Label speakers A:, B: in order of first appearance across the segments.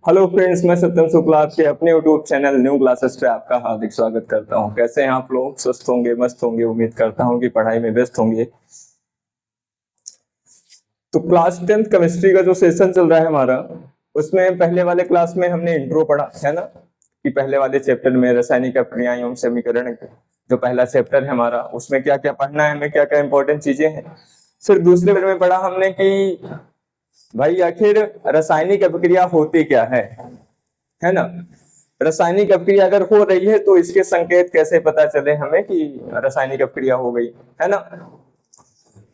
A: Hello friends, मैं सत्यम शुक्ला आपके अपने यूट्यूब चैनल न्यू क्लासेस पे आपका हार्दिक स्वागत करता हूं। कैसे हैं आप लोग? स्वस्थ होंगे, मस्त होंगे। उम्मीद करता हूं कि पढ़ाई में व्यस्त होंगे। तो क्लास 10th केमिस्ट्री का जो सेशन चल रहा है हमारा, उसमें पहले वाले क्लास में हमने इंट्रो पढ़ा है ना, कि पहले वाले चैप्टर में रासायनिक अभिक्रियाएं एवं समीकरण, जो पहला चैप्टर है हमारा, उसमें क्या क्या पढ़ना है हमें, क्या क्या इंपॉर्टेंट चीजें हैं। फिर दूसरे बारे में पढ़ा हमने कि भाई आखिर रासायनिक अभिक्रिया होती क्या है ना। रासायनिक अभिक्रिया अगर हो रही है तो इसके संकेत कैसे पता चले हमें कि रासायनिक अभिक्रिया हो गई, है ना।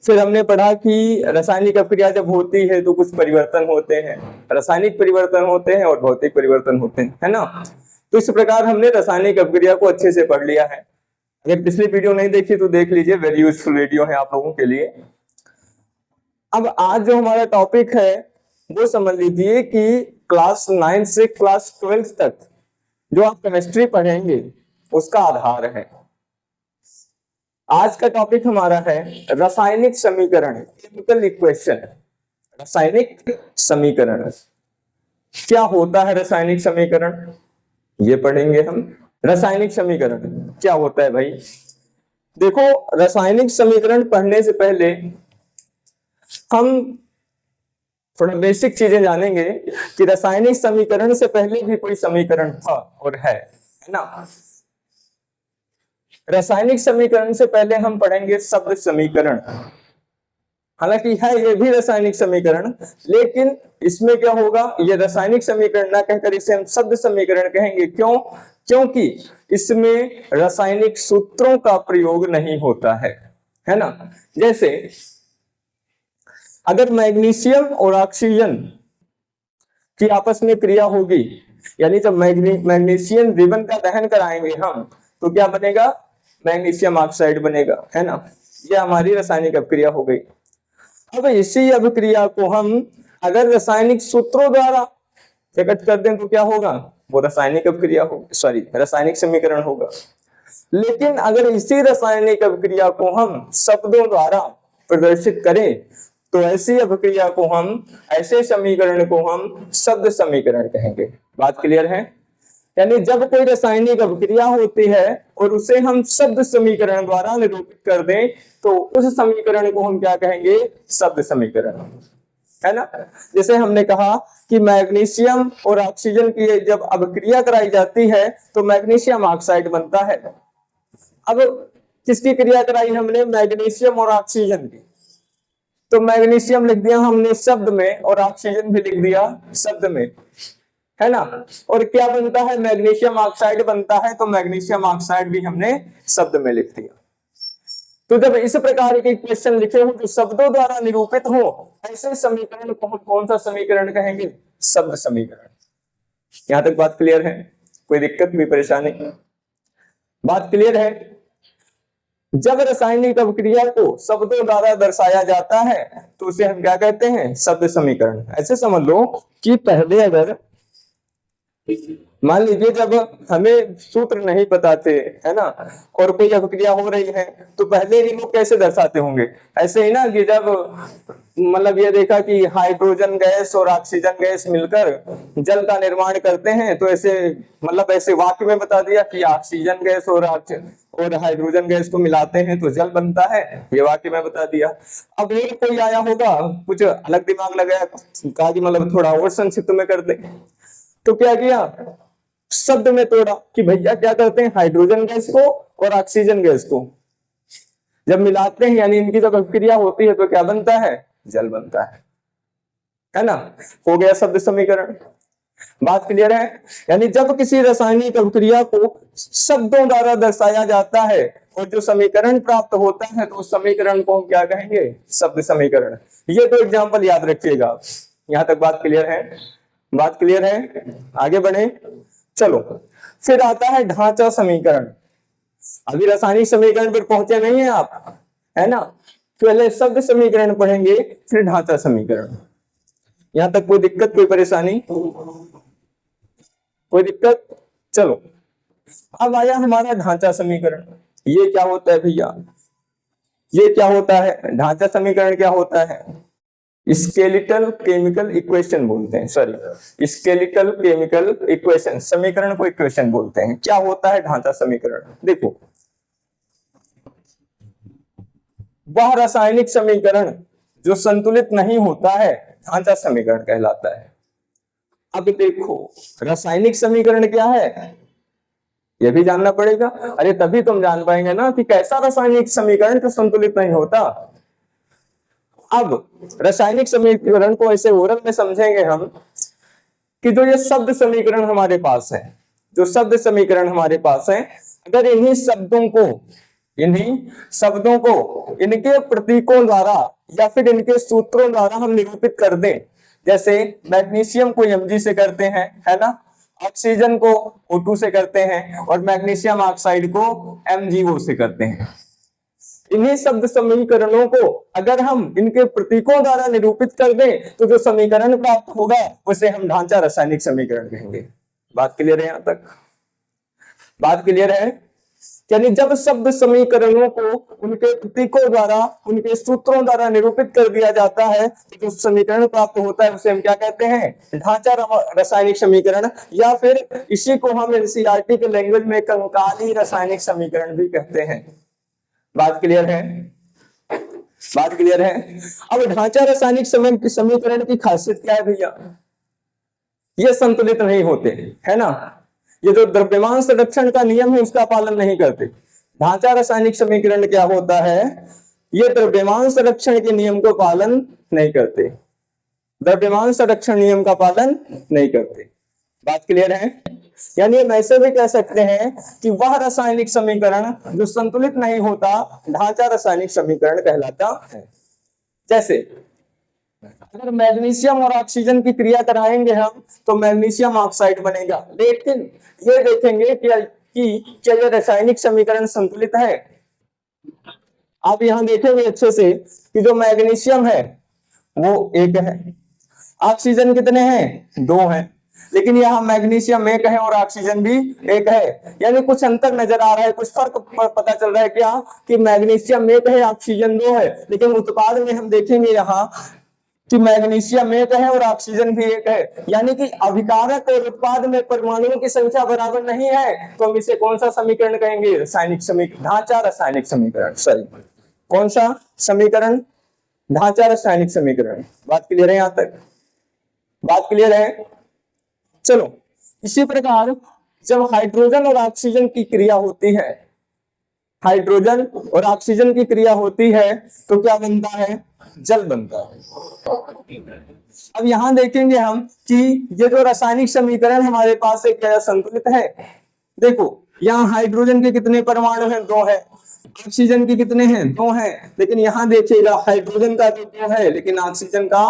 A: फिर हमने पढ़ा कि रासायनिक अभिक्रिया जब होती है तो कुछ परिवर्तन होते हैं, रासायनिक परिवर्तन होते हैं और भौतिक परिवर्तन होते हैं, है ना। तो इस प्रकार हमने रासायनिक अभिक्रिया को अच्छे से पढ़ लिया है। अगर पिछली वीडियो नहीं देखी तो देख लीजिए, वेरी यूजफुल वीडियो है आप लोगों के लिए। अब आज जो हमारा टॉपिक है वो समझ लीजिए कि क्लास 9 से क्लास 12 तक जो आप केमिस्ट्री पढ़ेंगे उसका आधार है। आज का टॉपिक हमारा है रासायनिक समीकरण, केमिकल इक्वेशन। रासायनिक समीकरण क्या होता है? रासायनिक समीकरण ये पढ़ेंगे हम। रासायनिक समीकरण क्या होता है भाई? देखो, रासायनिक समीकरण पढ़ने से पहले हम थोड़ा बेसिक चीजें जानेंगे कि रासायनिक समीकरण से पहले भी कोई समीकरण था और है ना। रासायनिक समीकरण से पहले हम पढ़ेंगे शब्द समीकरण। हालांकि है ये भी रासायनिक समीकरण, लेकिन इसमें क्या होगा, ये रासायनिक समीकरण ना कहकर इसे हम शब्द समीकरण कहेंगे। क्यों? क्योंकि इसमें रासायनिक सूत्रों का प्रयोग नहीं होता है ना। जैसे अगर मैग्नीशियम और ऑक्सीजन की आपस में क्रिया होगी, यानी जब मैग्नीशियम रिबन का दहन कराएंगे हम, तो क्या बनेगा? मैग्नीशियम ऑक्साइड बनेगा, है ना। यह हमारी रासायनिक अभिक्रिया हो गई। अब इसी अभिक्रिया को हम अगर रासायनिक सूत्रों द्वारा प्रकट कर दें तो क्या होगा? वो रासायनिक अभिक्रिया होगी, सॉरी रासायनिक समीकरण होगा। लेकिन अगर इसी रासायनिक अभिक्रिया को हम शब्दों द्वारा प्रदर्शित करें तो ऐसी अभिक्रिया को हम, ऐसे समीकरण को हम शब्द समीकरण कहेंगे। बात क्लियर है? यानी जब कोई रासायनिक अभिक्रिया होती है और उसे हम शब्द समीकरण द्वारा निरूपित कर दें तो उस समीकरण को हम क्या कहेंगे? शब्द समीकरण, है ना। जैसे हमने कहा कि मैग्नीशियम और ऑक्सीजन की जब अभिक्रिया कराई जाती है तो मैग्नीशियम ऑक्साइड बनता है। अब किसकी क्रिया कराई हमने? मैग्नीशियम और ऑक्सीजन की। तो मैग्नीशियम लिख दिया हमने शब्द में और ऑक्सीजन भी लिख दिया शब्द में, है ना। और क्या बनता है? मैग्नीशियम ऑक्साइड बनता है। तो मैग्नीशियम ऑक्साइड भी हमने शब्द में लिख दिया। तो जब इस प्रकार के क्वेश्चन लिखे हो जो शब्दों द्वारा निरूपित हो, ऐसे समीकरण को हम कौन सा समीकरण कहेंगे? शब्द समीकरण। यहां तक बात क्लियर है? कोई दिक्कत भी परेशानी? बात क्लियर है? जब रासायनिक अभिक्रिया को शब्दों द्वारा दर्शाया जाता है तो उसे हम क्या कहते हैं? शब्द समीकरण। ऐसे समझ लो कि पहले अगर मान लीजिए जब हमें सूत्र नहीं बताते, है ना, और कोई अभिक्रिया हो रही है तो पहले ही लोग कैसे दर्शाते होंगे? ऐसे ही ना कि जब मतलब ये देखा कि हाइड्रोजन गैस और ऑक्सीजन गैस मिलकर जल का निर्माण करते हैं, तो ऐसे मतलब ऐसे वाक्य में बता दिया कि ऑक्सीजन गैस और हाइड्रोजन गैस को मिलाते हैं तो जल बनता है, ये वाक्य में बता दिया। अब ये कोई आया होगा, कुछ अलग दिमाग लगाया, कहा कि मतलब थोड़ा और संक्षिप्त में कर दे, तो क्या किया? शब्द में तोड़ा कि भैया क्या करते हैं? हाइड्रोजन गैस को और ऑक्सीजन गैस को जब मिलाते हैं, यानी इनकी जब अभिक्रिया होती है तो क्या बनता है? जल बनता है ना। हो गया शब्द समीकरण। बात क्लियर है? यानी जब किसी रासायनिक अभिक्रिया को शब्दों द्वारा दर्शाया जाता है और जो समीकरण प्राप्त होता है तो उस समीकरण को हम क्या कहेंगे? शब्द समीकरण। ये तो एग्जाम्पल याद रखिएगा। यहां तक बात क्लियर है? बात क्लियर है? आगे बढ़े, चलो। फिर आता है ढांचा समीकरण। अभी रासायनिक समीकरण पर पहुंचे नहीं है आप, है ना। पहले शब्द समीकरण पढ़ेंगे, फिर ढांचा समीकरण। यहां तक कोई दिक्कत, कोई परेशानी, कोई दिक्कत? चलो, अब आया हमारा ढांचा समीकरण। ये क्या होता है भैया? ये क्या होता है? ढांचा समीकरण क्या होता है? स्केलेटल केमिकल इक्वेशन बोलते हैं, सॉरी स्केलेटल केमिकल इक्वेशन, समीकरण को इक्वेशन बोलते हैं। क्या होता है ढांचा समीकरण? देखो, वह रासायनिक समीकरण जो संतुलित नहीं होता है ढांचा समीकरण कहलाता है। अब देखो, रासायनिक समीकरण क्या है यह भी जानना पड़ेगा। अरे तभी तुम जान पाएंगे ना कि कैसा रासायनिक समीकरण जो संतुलित नहीं होता। अब रासायनिक समीकरण को ऐसे ओरल में समझेंगे हम कि जो ये शब्द समीकरण हमारे पास है, जो शब्द समीकरण हमारे पास है, अगर इन्हीं शब्दों को इनके प्रतीकों द्वारा या फिर इनके सूत्रों द्वारा हम निरूपित कर दें, जैसे मैग्नीशियम को Mg से करते हैं, है ना, ऑक्सीजन को O2 से करते हैं और मैग्नीशियम ऑक्साइड को MgO से करते हैं। इन्हीं शब्द समीकरणों को अगर हम इनके प्रतीकों द्वारा निरूपित कर दें तो जो समीकरण प्राप्त होगा उसे हम ढांचा रासायनिक समीकरण कहेंगे। बात क्लियर है? यहां तक बात क्लियर है? यानी जब शब्द समीकरणों को उनके प्रतीकों द्वारा, उनके सूत्रों द्वारा निरूपित कर दिया जाता है तो जो समीकरण प्राप्त होता है उसे हम क्या कहते हैं? ढांचा रासायनिक समीकरण, या फिर इसी को हम एनसीईआरटी के लैंग्वेज में कंकाली रासायनिक समीकरण भी कहते हैं। बात क्लियर है? बात क्लियर है? अब ढांचा रासायनिक समीकरण की खासियत क्या है भैया? ये संतुलित नहीं होते, है ना, ये जो द्रव्यमान संरक्षण का नियम है उसका पालन नहीं करते। ढांचा रासायनिक समीकरण क्या होता है? ये द्रव्यमान संरक्षण के नियम को पालन नहीं करते, द्रव्यमान संरक्षण नियम का पालन नहीं करते। बात क्लियर है? यानी हम ऐसे भी कह सकते हैं कि वह रासायनिक समीकरण जो संतुलित नहीं होता ढांचा रासायनिक समीकरण कहलाता है। जैसे अगर मैग्नीशियम और ऑक्सीजन की क्रिया कराएंगे हम तो मैग्नीशियम ऑक्साइड बनेगा, लेकिन ये देखेंगे कि क्या ये रासायनिक समीकरण संतुलित है? आप यहां देखेंगे अच्छे से कि जो मैग्नीशियम है वो एक है, ऑक्सीजन कितने हैं? 2 हैं, लेकिन यहाँ मैग्नीशियम एक है और ऑक्सीजन भी एक है, यानी कुछ अंतर नजर आ रहा है, कुछ फर्क पता चल रहा है क्या कि मैग्नीशियम एक है, ऑक्सीजन 2 है, लेकिन उत्पाद में हम देखेंगे यहाँ कि मैग्नीशियम एक है और ऑक्सीजन भी एक है, यानी कि अभिकारक और उत्पाद में परमाणुओं की संख्या बराबर नहीं है, तो हम इसे कौन सा समीकरण कहेंगे? रासायनिक समीकरण, ढांचा रासायनिक समीकरण। सॉरी, कौन सा समीकरण? ढांचा रासायनिक समीकरण। बात क्लियर है? यहां तक बात क्लियर है? चलो, इसी प्रकार जब हाइड्रोजन और ऑक्सीजन की क्रिया होती है, हाइड्रोजन और ऑक्सीजन की क्रिया होती है तो क्या बनता है? जल बनता है। अब यहां देखेंगे हम कि ये जो रासायनिक समीकरण हमारे पास है क्या संतुलित है? देखो, यहाँ हाइड्रोजन के कितने परमाणु हैं? 2 है, ऑक्सीजन के कितने हैं? 2 हैं, लेकिन यहाँ देखिएगा हाइड्रोजन का 2 है लेकिन ऑक्सीजन का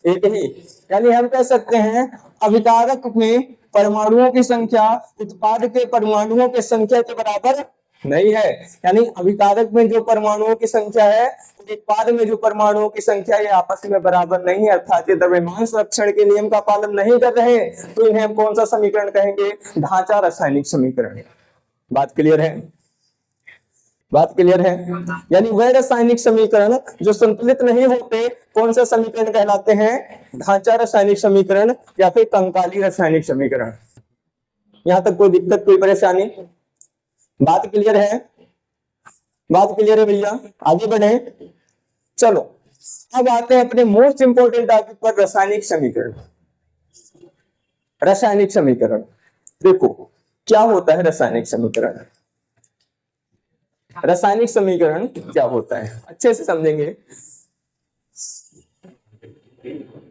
A: 1 ही, यानी हम कह सकते हैं अभिकारक में परमाणुओं की संख्या उत्पाद के परमाणुओं की संख्या के बराबर नहीं है, यानी अभिकारक में जो परमाणुओं की संख्या है उत्पाद में जो परमाणुओं की संख्या है आपस में बराबर नहीं है, अर्थात ये द्रव्यमान संरक्षण के नियम का पालन नहीं कर रहे, तो इन्हें हम कौन सा समीकरण कहेंगे? ढांचा रासायनिक समीकरण। बात क्लियर है? बात क्लियर है? यानी वह रासायनिक समीकरण जो संतुलित नहीं होते कौन सा समीकरण कहलाते हैं? ढांचा रासायनिक समीकरण या फिर कंकाली रासायनिक समीकरण। यहां तक कोई दिक्कत, कोई परेशानी? बात क्लियर है? बात क्लियर है भैया? आगे बढ़े। चलो, अब आते हैं अपने मोस्ट इंपोर्टेंट टॉपिक पर, रासायनिक समीकरण। रासायनिक समीकरण देखो क्या होता है। रासायनिक समीकरण, रासायनिक समीकरण क्या होता है अच्छे से समझेंगे।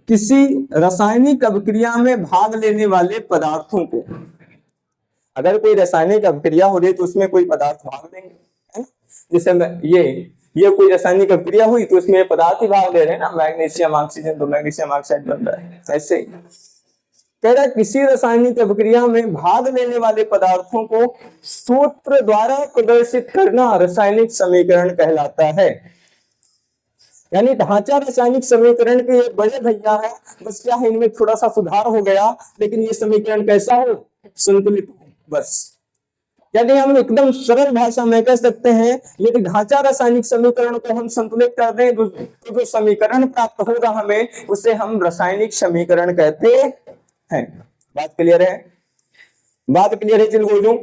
A: किसी रासायनिक अभिक्रिया में भाग लेने वाले पदार्थों को, अगर कोई रासायनिक अभिक्रिया हो रही है तो उसमें कोई पदार्थ भाग लेंगे, है ना? जैसे ये कोई रासायनिक अभिक्रिया हुई तो उसमें पदार्थ ही भाग ले रहे हैं ना, मैग्नीशियम ऑक्सीजन, तो मैग्नीशियम ऑक्साइड बन रहा है। ऐसे कह रहा है किसी रासायनिक अभिक्रिया में भाग लेने वाले पदार्थों को सूत्र द्वारा प्रदर्शित करना रासायनिक समीकरण कहलाता है। यानी ढांचा रासायनिक समीकरण के ये बड़े भैया है, बस क्या है इनमें थोड़ा सा सुधार हो गया, लेकिन ये समीकरण कैसा हो? संतुलित हो, बस। यानी हम एकदम सरल भाषा में कह सकते हैं, यदि ढांचा रासायनिक समीकरण को हम संतुलित कर दें तो जो समीकरण प्राप्त होगा हमें, उसे हम रासायनिक समीकरण कहते हैं। बात क्लियर है? बात क्लियर है? चलो बोलो,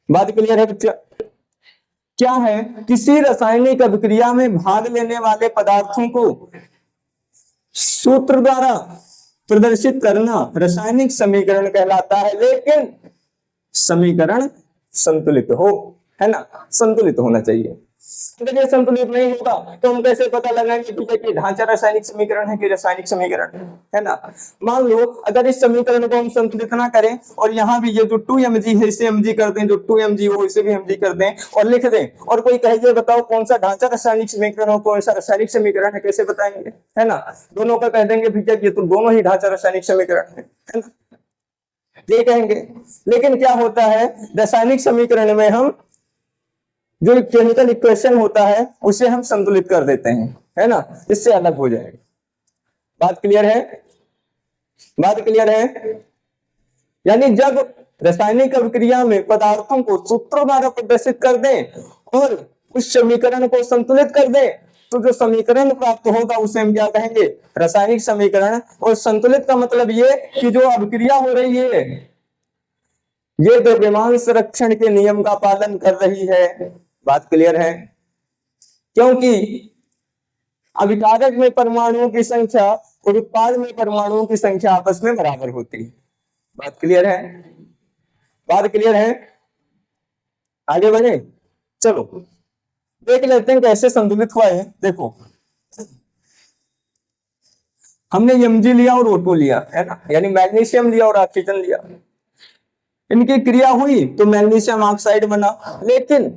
A: बात क्लियर है बच्चा? क्या है, किसी रासायनिक अभिक्रिया में भाग लेने वाले पदार्थों को सूत्र द्वारा प्रदर्शित करना रासायनिक समीकरण कहलाता है, लेकिन समीकरण संतुलित हो, है ना, संतुलित होना चाहिए। अगर ये संतुलित नहीं होगा तो हम कैसे पता लगाएंगे कि ढांचा रासायनिक समीकरण है कि रासायनिक समीकरण है ना। मान लो अगर इस समीकरण को हम संतुलित ना करें और यहाँ भी ये जो 2mg है इसे mg कर दें, जो 2mg हो इसे भी mg कर दें और लिख दें, और कोई कहे बताओ कौन सा ढांचा रासायनिक समीकरण हो, कौन सा रासायनिक समीकरण है, कैसे बताएंगे, है ना। दोनों का कह देंगे भैया ये तो दोनों ही ढांचा रासायनिक समीकरण है ना, ये कहेंगे। लेकिन क्या होता है, रासायनिक समीकरण में हम जो केमिकल इक्वेशन होता है उसे हम संतुलित कर देते हैं, है ना, इससे अलग हो जाएगा। बात क्लियर है? बात क्लियर है? यानी जब रासायनिक अभिक्रिया में पदार्थों को सूत्रों द्वारा प्रदर्शित कर दें और उस समीकरण को संतुलित कर दें, तो जो समीकरण प्राप्त होगा उसे हम क्या कहेंगे, रासायनिक समीकरण। और संतुलित का मतलब ये कि जो अभिक्रिया हो रही है ये द्रव्यमान संरक्षण के नियम का पालन कर रही है। बात क्लियर है? क्योंकि अभिकारक में परमाणुओं की संख्या और उत्पाद में परमाणुओं की संख्या आपस में बराबर होती है। बात क्लियर है? बात क्लियर है? आगे बढ़े, चलो देख लेते हैं कैसे संतुलित हुआ है। देखो हमने Mg लिया और O2 लिया, है ना, यानी मैग्नीशियम लिया और ऑक्सीजन लिया, इनकी क्रिया हुई तो मैग्नीशियम ऑक्साइड बना। लेकिन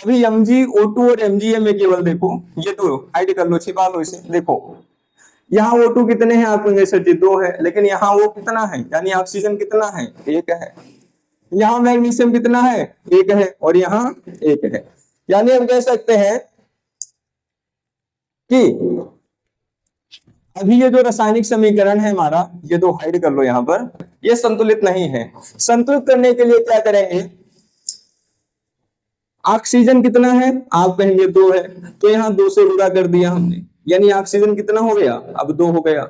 A: अभी Mg, O2 और MgA में केवल देखो ये दो हाइड कर लो, छिपा लो इसे। देखो यहाँ O2 कितने हैं आप में से, 2 है, लेकिन यहाँ वो कितना है, यानी ऑक्सीजन कितना है, 1 है। यहाँ मैग्नीशियम कितना है, 1 है, और यहाँ 1 है। यानी हम कह सकते हैं कि अभी ये जो रासायनिक समीकरण है हमारा, ये दो हाइड कर लो यहाँ पर, ये संतुलित नहीं है। संतुलित करने के लिए क्या करेंगे, ऑक्सीजन कितना है, आप कहेंगे 2 है, तो यहाँ 2 से गुणा कर दिया हमने, यानी ऑक्सीजन कितना हो गया, अब 2 हो गया।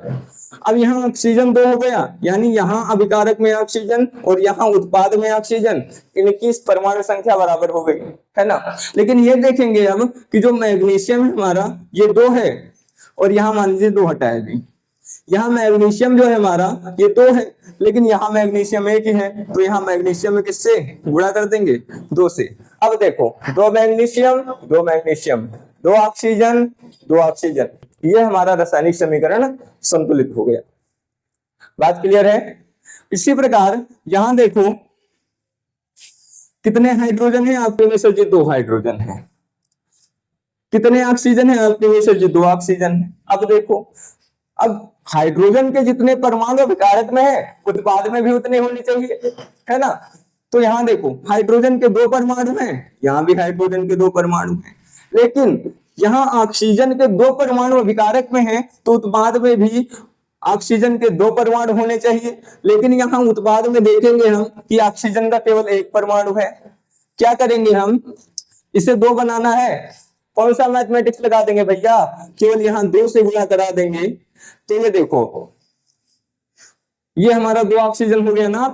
A: अब यहाँ ऑक्सीजन 2 हो गया, यानी यहाँ अभिकारक में ऑक्सीजन और यहाँ उत्पाद में ऑक्सीजन, इनकी परमाणु संख्या बराबर हो गई, है ना। लेकिन ये देखेंगे अब कि जो मैग्नीशियम है हमारा ये 2 है, और यहाँ मान लीजिए 2 हटाया जी, यहाँ मैग्नीशियम जो है हमारा ये 2 है, लेकिन यहाँ मैग्नीशियम 1 ही है, तो यहाँ मैग्नीशियम में किससे गुणा कर देंगे, 2 से। अब देखो 2 मैग्नीशियम 2 मैग्नीशियम 2 ऑक्सीजन 2 ऑक्सीजन, ये हमारा रासायनिक समीकरण संतुलित हो गया। बात क्लियर है? इसी प्रकार यहाँ देखो कितने हाइड्रोजन है आपके में से, 2 हाइड्रोजन है। कितने ऑक्सीजन है आपके में से, 2 ऑक्सीजन है। अब देखो, अब हाइड्रोजन के जितने परमाणु अभिकारक में है उत्पाद में भी उतने होने चाहिए, है ना। तो यहाँ देखो हाइड्रोजन के 2 परमाणु हैं, यहाँ भी हाइड्रोजन के 2 परमाणु हैं, लेकिन यहाँ ऑक्सीजन के 2 परमाणु अभिकारक में है, तो उत्पाद में भी ऑक्सीजन के 2 परमाणु होने चाहिए। लेकिन यहाँ उत्पाद में देखेंगे हम कि ऑक्सीजन का केवल 1 परमाणु है। क्या करेंगे हम, इसे 2 बनाना है, कौन सा मैथमेटिक्स लगा देंगे भैया, केवल यहाँ 2 से गुणा करा देंगे। तो ये देखो ये हमारा 2 ऑक्सीजन हो गया ना,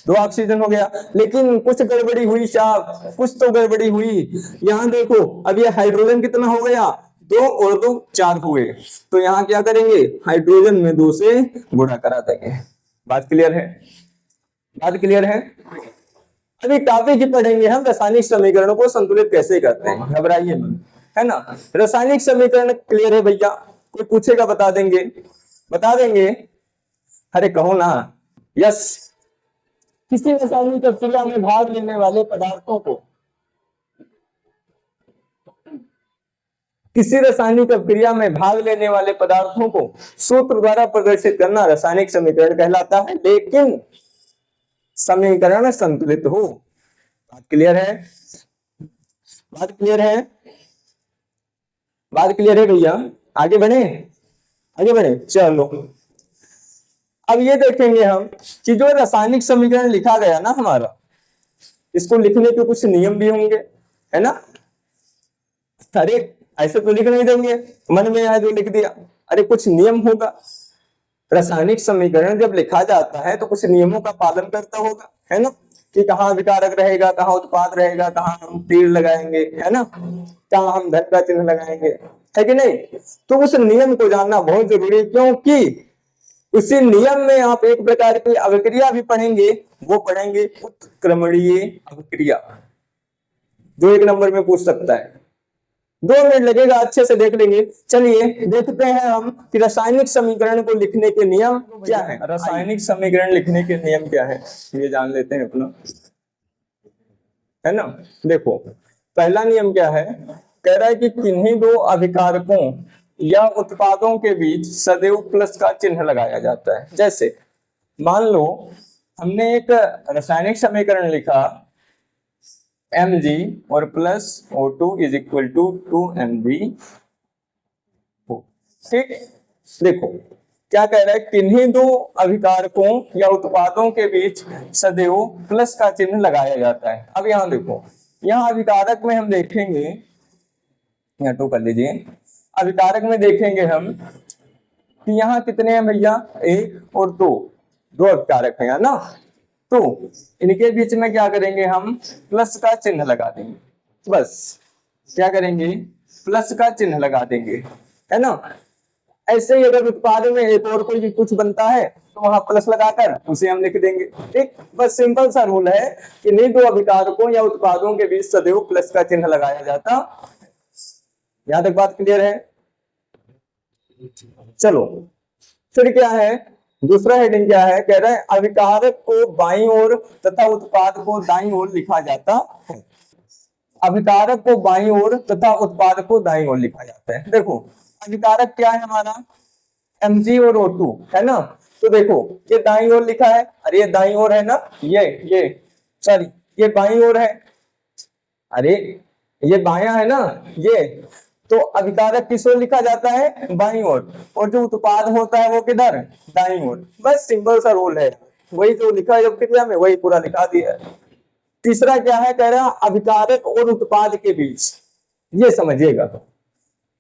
A: 2 ऑक्सीजन हो गया, लेकिन कुछ गड़बड़ी हुई साहब, कुछ तो गड़बड़ी हुई। यहाँ देखो अब ये हाइड्रोजन कितना हो गया, 2 और 2 4 हुए, तो यहाँ क्या करेंगे, हाइड्रोजन में 2 से गुणा करा देंगे। बात क्लियर है? बात क्लियर है? अभी टॉपिक ही पढ़ेंगे हम रासायनिक समीकरणों को संतुलित कैसे करते हैं, घबराइए मत, है ना। रासायनिक समीकरण क्लियर है भैया, कोई पूछेगा बता देंगे, बता देंगे, अरे कहो ना, यस। किसी रासायनिक अभिक्रिया में भाग लेने वाले पदार्थों को, किसी रासायनिक अभिक्रिया में भाग लेने वाले पदार्थों को सूत्र द्वारा प्रदर्शित करना रासायनिक समीकरण कहलाता है, लेकिन समीकरण संतुलित हो। बात क्लियर है? बात क्लियर है? बात क्लियर है भैया? आगे बढ़े, आगे बढ़े, चलो। अब ये देखेंगे हम कि जो रासायनिक समीकरण लिखा गया ना हमारा, इसको लिखने के कुछ नियम भी होंगे, है ना। अरे ऐसे तो लिख नहीं देंगे, मन में आया जो लिख दिया। अरे कुछ नियम होगा। रासायनिक समीकरण जब लिखा जाता है तो कुछ नियमों का पालन करता होगा, है ना, कि कहाँ विकारक रहेगा, कहाँ उत्पाद रहेगा, कहाँ हम तीर लगाएंगे, है ना, कहाँ हम धन का चिन्ह लगाएंगे, है कि नहीं। तो उस नियम को जानना बहुत जरूरी है, क्योंकि उसी नियम में आप एक प्रकार की अभिक्रिया भी पढ़ेंगे, वो पढ़ेंगे उत्क्रमणीय अभिक्रिया, जो 1 नंबर में पूछ सकता है। 2 मिनट लगेगा, अच्छे से देख लेंगे। चलिए देखते हैं हम कि रासायनिक समीकरण को लिखने के नियम क्या है। रासायनिक समीकरण लिखने के नियम क्या है, ये जान लेते हैं अपना, है ना। देखो पहला नियम क्या है, कह रहा है कि किन्हीं 2 अभिकारकों या उत्पादों के बीच सदैव प्लस का चिन्ह लगाया जाता है। जैसे मान लो हमने एक रासायनिक समीकरण लिखा Mg और plus O2 is equal to 2Mg। ठीक, देखो क्या कह रहा है, किन्हीं 2 अभिकारकों या उत्पादों के बीच सदैव प्लस का चिन्ह लगाया जाता है। अब यहाँ देखो, यहाँ अभिकारक में हम देखेंगे, यहाँ 2 कर लीजिए, अभिकारक में देखेंगे हम कि यहाँ कितने हैं भैया, 1 और 2 अभिकारक है ना। तो इनके बीच में क्या करेंगे, हम प्लस का चिन्ह लगा देंगे, बस क्या करेंगे, प्लस का चिन्ह लगा देंगे, है ना। ऐसे ही अगर उत्पाद में एक और कोई कुछ बनता है तो वहां प्लस लगाकर उसे हम लिख देंगे। ठीक, बस सिंपल सा रूल है कि नहीं 2 अभिकारकों या उत्पादों के बीच सदैव प्लस का चिन्ह लगाया जाता। यहां तक बात क्लियर है। चलो फिर क्या है, दूसरा हेडिंग क्या है, कह रहा है अभिकारक को बाईं ओर तथा उत्पाद को दाईं ओर लिखा जाता है। अभिकारक को बाईं ओर तथा उत्पाद को दाईं ओर लिखा जाता है। देखो अभिकारक क्या है हमारा, Mg और O2, है ना। तो देखो ये दाईं ओर लिखा है, अरे ये दाईं ओर है ना, ये सॉरी ये बाईं ओर है, अरे ये बायां है ना ये। तो अभिकारक किस ओर लिखा जाता है, बाईं ओर, और जो उत्पाद होता है वो किधर, दाईं ओर। बस सिंपल सा रूल है, वही जो लिखा है क्रिया में वही पूरा लिखा दिया है। तीसरा क्या है, कह रहा है अभिकारक और उत्पाद के बीच, ये समझिएगा,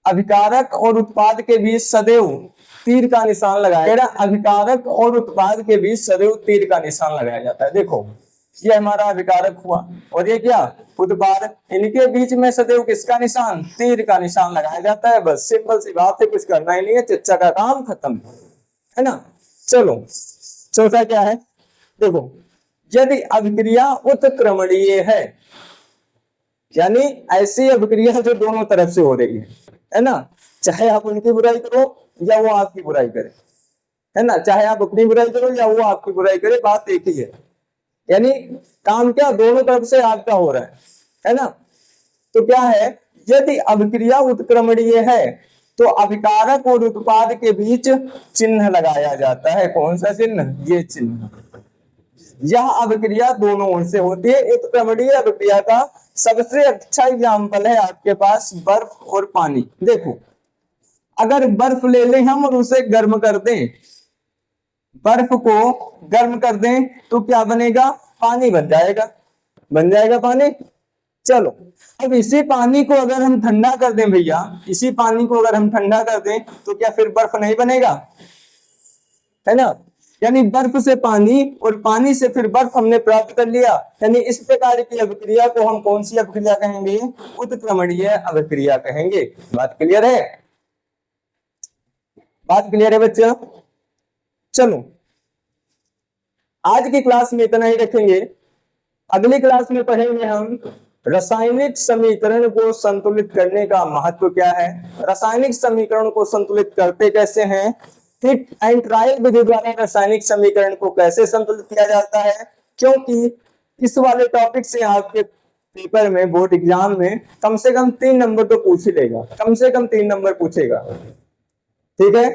A: अभिकारक और उत्पाद के बीच सदैव तीर का निशान लगाया, कह रहा अभिकारक और उत्पाद के बीच सदैव तीर का निशान लगाया जाता है। देखो ये हमारा अभिकारक हुआ और ये क्या, उत्पाद, इनके बीच में सदैव किसका निशान, तीर का निशान लगाया जाता है। बस सिंपल सी बात है, कुछ करना ही नहीं है, चच्चा का काम खत्म, है ना। चलो चौथा क्या है, देखो यदि अभिक्रिया उत्क्रमणीय है, यानी ऐसी अभिक्रिया जो दोनों तरफ से हो रही है ना, चाहे आप उनकी बुराई करो या वो आपकी बुराई करे, है ना, चाहे आप अपनी बुराई करो या वो आपकी बुराई करे, बात एक ही है। यानी काम क्या दोनों तरफ से आपका हो रहा है ना। तो क्या है, यदि अभिक्रिया उत्क्रमणीय है तो अभिकारक और उत्पाद के बीच चिन्ह लगाया जाता है। कौन सा चिन्ह, ये चिन्ह। यह अभिक्रिया दोनों ओर से होती है। उत्क्रमणीय अभिक्रिया का सबसे अच्छा एग्जाम्पल है आपके पास बर्फ और पानी। देखो अगर बर्फ ले लें हम और उसे गर्म कर दें, बर्फ को गर्म कर दें तो क्या बनेगा, पानी बन जाएगा, बन जाएगा पानी। चलो अब इसी पानी को अगर हम ठंडा कर दें भैया, इसी पानी को अगर हम ठंडा कर दें तो क्या फिर बर्फ नहीं बनेगा, है ना। यानी बर्फ से पानी और पानी से फिर बर्फ हमने प्राप्त कर लिया। यानी इस प्रकार की अभिक्रिया को हम कौन सी अभिक्रिया कहेंगे, उत्क्रमणीय अभिक्रिया कहेंगे। बात क्लियर है, बात क्लियर है बच्चा। चलो आज की क्लास में इतना ही रखेंगे, अगली क्लास में पढ़ेंगे हम रासायनिक समीकरण को संतुलित करने का महत्व क्या है, रासायनिक समीकरण को संतुलित करते कैसे हैं, हिट एंड ट्रायल विधि द्वारा रासायनिक समीकरण को कैसे संतुलित किया जाता है। क्योंकि इस वाले टॉपिक से आपके पेपर में, बोर्ड एग्जाम में कम से कम 3 नंबर तो पूछ ही लेगा, कम से कम 3 नंबर पूछेगा। ठीक है,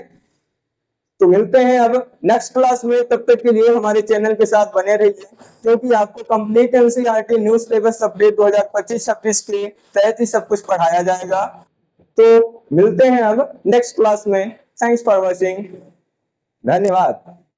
A: तो मिलते हैं अब नेक्स्ट क्लास में। तब तक के लिए हमारे चैनल के साथ बने रहिए, क्योंकि आपको complete NCERT new syllabus update 2025-26 के तहत ही सब कुछ पढ़ाया जाएगा। तो मिलते हैं अब नेक्स्ट क्लास में। थैंक्स फॉर वॉचिंग, धन्यवाद।